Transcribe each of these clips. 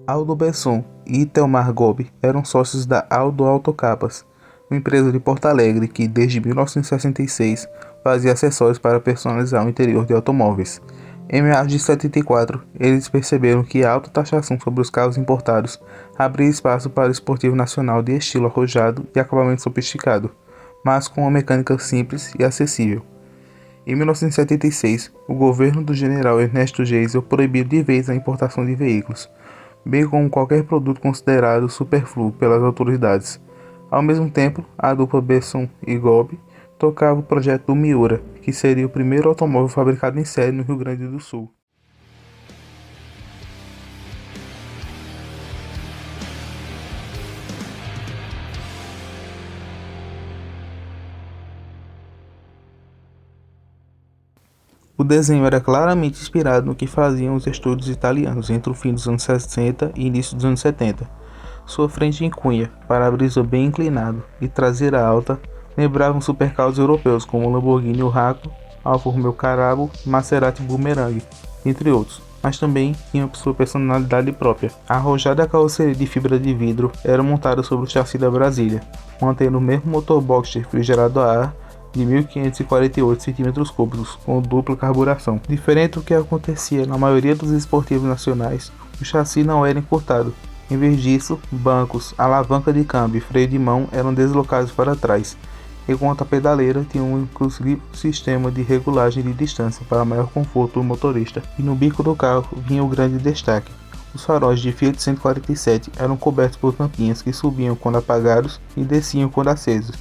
Aldo Besson e Itelmar Gobi eram sócios da Aldo Autocapas, uma empresa de Porto Alegre que, desde 1966, fazia acessórios para personalizar o interior de automóveis. Em meados de 74, eles perceberam que a alta taxação sobre os carros importados abria espaço para o esportivo nacional de estilo arrojado e acabamento sofisticado, mas com uma mecânica simples e acessível. Em 1976, o governo do general Ernesto Geisel proibiu de vez a importação de veículos, bem como qualquer produto considerado superfluo pelas autoridades. Ao mesmo tempo, a dupla Besson e Gobi tocava o projeto do Miura, que seria o primeiro automóvel fabricado em série no Rio Grande do Sul. O desenho era claramente inspirado no que faziam os estúdios italianos entre o fim dos anos 60 e início dos anos 70. Sua frente em cunha, para-brisa bem inclinado e traseira alta lembravam supercarros europeus como o Lamborghini Huracan, Alfa Romeo Carraro e Maserati Boomerang, entre outros, mas também tinha sua personalidade própria. A arrojada carroceria de fibra de vidro era montada sobre o chassi da Brasília, mantendo o mesmo motor boxer refrigerado a ar de 1.548 cm3, com dupla carburação. Diferente do que acontecia na maioria dos esportivos nacionais, o chassi não era encurtado. Em vez disso, bancos, alavanca de câmbio e freio de mão eram deslocados para trás, enquanto a pedaleira tinha um exclusivo sistema de regulagem de distância para maior conforto do motorista. E no bico do carro vinha o grande destaque. Os faróis de Fiat 147 eram cobertos por tampinhas que subiam quando apagados e desciam quando acesos.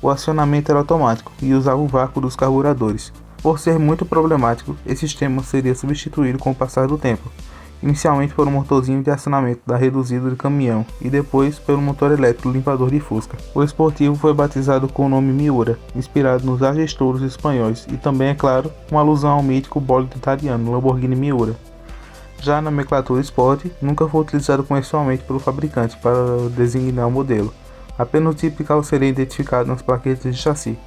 O acionamento era automático e usava o vácuo dos carburadores. Por ser muito problemático, esse sistema seria substituído com o passar do tempo, inicialmente por um motorzinho de acionamento da reduzida de caminhão e depois pelo motor elétrico limpador de Fusca. O esportivo foi batizado com o nome Miura, inspirado nos Argestouros espanhóis e também, é claro, uma alusão ao mítico bólido italiano Lamborghini Miura. Já a nomenclatura Sport nunca foi utilizada comercialmente pelo fabricante para designar o modelo. Apenas o tipo de carro seria identificado nas plaquetas de chassi.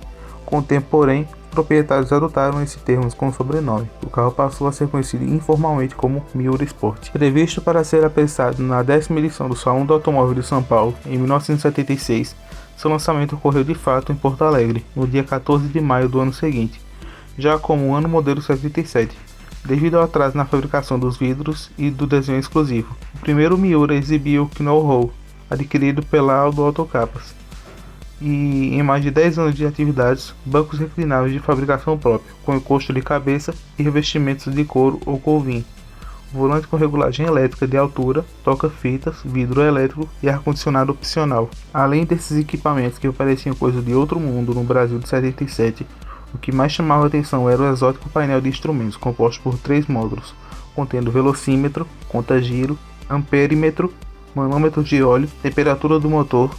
Com o tempo, porém, os proprietários adotaram esse termo como sobrenome. O carro passou a ser conhecido informalmente como Miura Sport. Previsto para ser apressado na 10ª edição do Salão do Automóvel de São Paulo, em 1976, seu lançamento ocorreu de fato em Porto Alegre, no dia 14 de maio do ano seguinte, já como o ano modelo 77, devido ao atraso na fabricação dos vidros e do desenho exclusivo. O primeiro Miura exibia o know-how adquirido pela Aldo Autocapas, e em mais de 10 anos de atividades, bancos reclináveis de fabricação própria, com encosto de cabeça e revestimentos de couro ou corvim, volante com regulagem elétrica de altura, toca-fitas, vidro elétrico e ar-condicionado opcional. Além desses equipamentos que pareciam coisa de outro mundo no Brasil de 77, o que mais chamava a atenção era o exótico painel de instrumentos composto por 3 módulos, contendo velocímetro, conta-giro, amperímetro, manômetro de óleo, temperatura do motor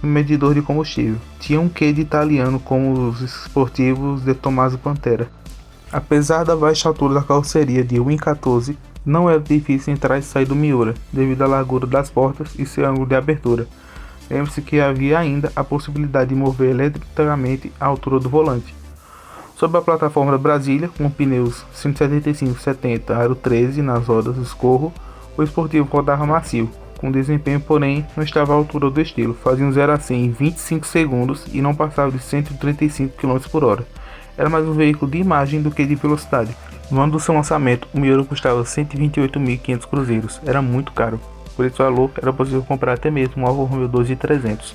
e medidor de combustível. Tinha um quê de italiano como os esportivos de Tommaso Pantera. Apesar da baixa altura da carroceria de 1,14, não era difícil entrar e sair do Miura, devido à largura das portas e seu ângulo de abertura. Lembre-se que havia ainda a possibilidade de mover eletricamente a altura do volante. Sob a plataforma da Brasília, com pneus 175/70 aro 13 nas rodas escorro, o esportivo rodava macio, com desempenho porém não estava à altura do estilo, fazia um 0 a 100 em 25 segundos e não passava de 135 km/h. Era mais um veículo de imagem do que de velocidade. No ano do seu lançamento, o Miura custava 128.500 cruzeiros, era muito caro. Por esse valor, era possível comprar até mesmo um Alfa Romeo 2300.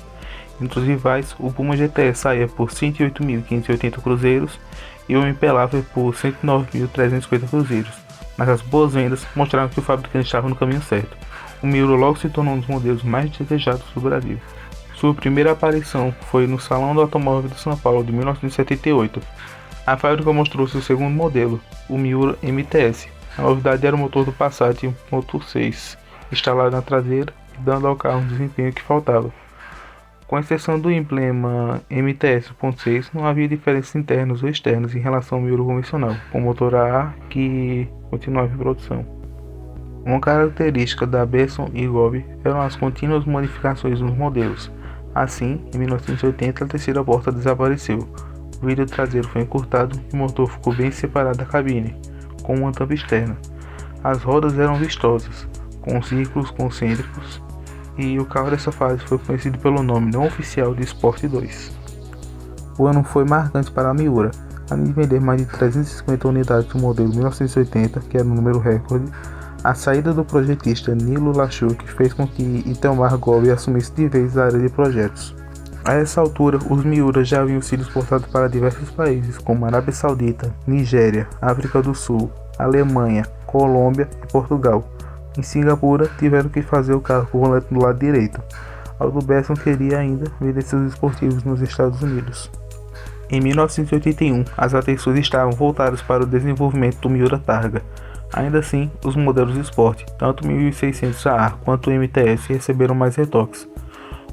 Entre os rivais, o Puma GTS saía por 108.580 cruzeiros e o Impellável por 109.350 cruzeiros, mas as boas vendas mostraram que o fabricante estava no caminho certo. O Miura logo se tornou um dos modelos mais desejados do Brasil. Sua primeira aparição foi no Salão do Automóvel de São Paulo de 1978. A fábrica mostrou seu segundo modelo, o Miura MTS. A novidade era o motor do Passat Motor 6, instalado na traseira, dando ao carro um desempenho que faltava. Com exceção do emblema MTS 1.6, não havia diferenças internas ou externas em relação ao Miura convencional, com motor a ar que continuava em produção. Uma característica da Besson e Gobi eram as contínuas modificações nos modelos. Assim, em 1980 a terceira porta desapareceu, o vidro traseiro foi encurtado e o motor ficou bem separado da cabine, com uma tampa externa. As rodas eram vistosas, com círculos concêntricos, e o carro dessa fase foi conhecido pelo nome não oficial de Sport 2. O ano foi marcante para a Miura, além de vender mais de 350 unidades do modelo 1980, que era um número recorde. A saída do projetista Nilo Lachuk fez com que Itamar Gobi assumisse de vez a área de projetos. A essa altura, os Miura já haviam sido exportados para diversos países, como Arábia Saudita, Nigéria, África do Sul, Alemanha, Colômbia e Portugal. Em Singapura, tiveram que fazer o carro com o volante do lado direito. Aldo Besson queria ainda vender seus esportivos nos Estados Unidos. Em 1981, as atenções estavam voltadas para o desenvolvimento do Miura Targa. Ainda assim, os modelos Sport, tanto o 1600A quanto o MTS, receberam mais retoques.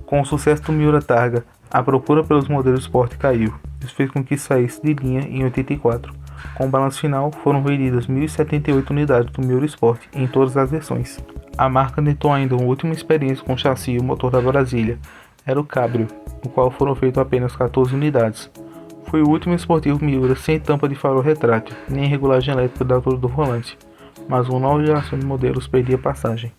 Com o sucesso do Miura Targa, a procura pelos modelos Sport caiu. Isso fez com que saísse de linha em 84. Com o balanço final, foram vendidas 1.078 unidades do Miura Sport em todas as versões. A marca tentou ainda uma última experiência com o chassi e o motor da Brasília. Era o Cabrio, no qual foram feitas apenas 14 unidades. Foi o último esportivo Miura sem tampa de farol retrátil, nem regulagem elétrica da altura do volante, mas uma nova geração de modelos perdia passagem.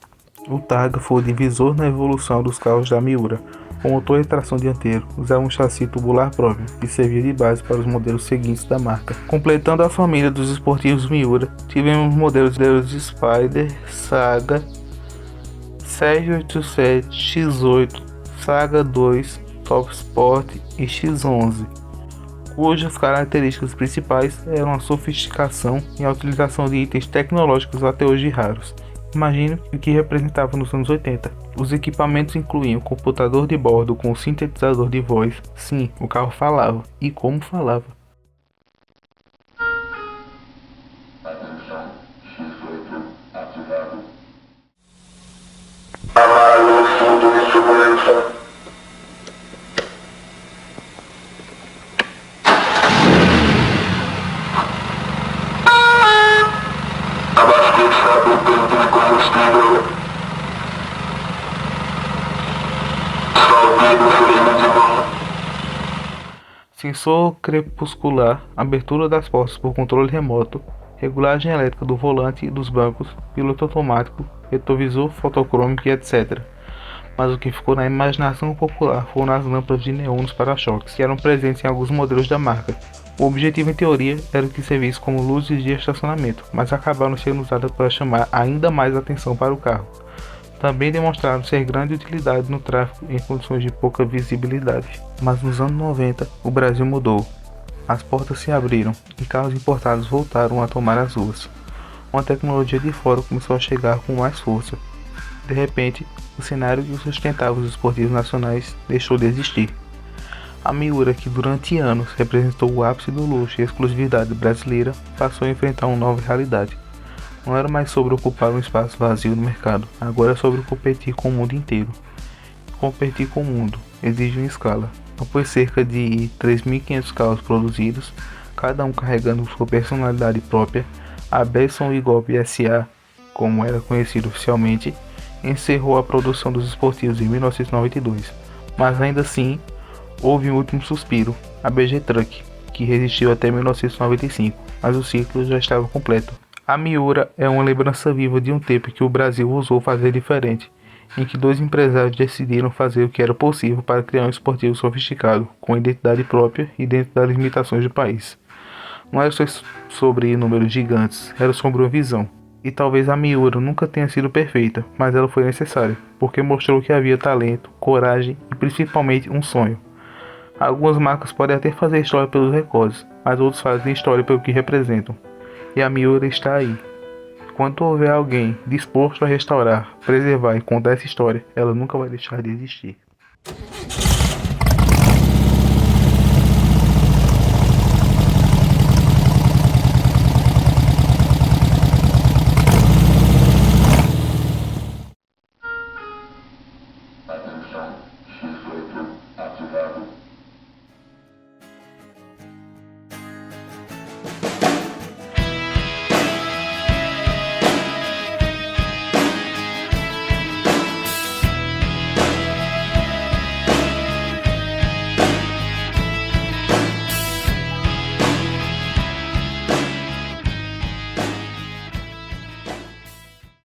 O Targa foi o divisor na evolução dos carros da Miura. Com motor e tração dianteiro, usava um chassi tubular próprio, que servia de base para os modelos seguintes da marca. Completando a família dos esportivos Miura, tivemos modelos de Spider, Saga, 787, X8, Saga 2, Top Sport e X11, cujas características principais eram a sofisticação e a utilização de itens tecnológicos até hoje raros. Imagine o que representava nos anos 80. Os equipamentos incluíam computador de bordo com sintetizador de voz. Sim, o carro falava. E como falava. Sensor crepuscular, abertura das portas por controle remoto, regulagem elétrica do volante e dos bancos, piloto automático, retrovisor fotocrômico e etc. Mas o que ficou na imaginação popular foram as lâmpadas de neon nos para-choques, que eram presentes em alguns modelos da marca. O objetivo em teoria era que servisse como luzes de estacionamento, mas acabaram sendo usadas para chamar ainda mais atenção para o carro. Também demonstraram ser grande utilidade no tráfego em condições de pouca visibilidade. Mas nos anos 90, o Brasil mudou. As portas se abriram e carros importados voltaram a tomar as ruas. Uma tecnologia de fora começou a chegar com mais força. De repente, o cenário que sustentava os esportivos nacionais deixou de existir. A Miura, que durante anos representou o ápice do luxo e exclusividade brasileira, passou a enfrentar uma nova realidade. Não era mais sobre ocupar um espaço vazio no mercado, agora é sobre competir com o mundo inteiro. Competir com o mundo exige uma escala. Após cerca de 3.500 carros produzidos, cada um carregando sua personalidade própria, a Besson Igobe SA, como era conhecido oficialmente, encerrou a produção dos esportivos em 1992. Mas ainda assim, houve um último suspiro, a BG Truck, que resistiu até 1995, mas o ciclo já estava completo. A Miura é uma lembrança viva de um tempo que o Brasil ousou fazer diferente, em que dois empresários decidiram fazer o que era possível para criar um esportivo sofisticado, com identidade própria e dentro das limitações do país. Não era só sobre números gigantes, era sobre uma visão. E talvez a Miura nunca tenha sido perfeita, mas ela foi necessária, porque mostrou que havia talento, coragem e principalmente um sonho. Algumas marcas podem até fazer história pelos recordes, mas outros fazem história pelo que representam. E a Miura está aí. Enquanto houver alguém disposto a restaurar, preservar e contar essa história, ela nunca vai deixar de existir.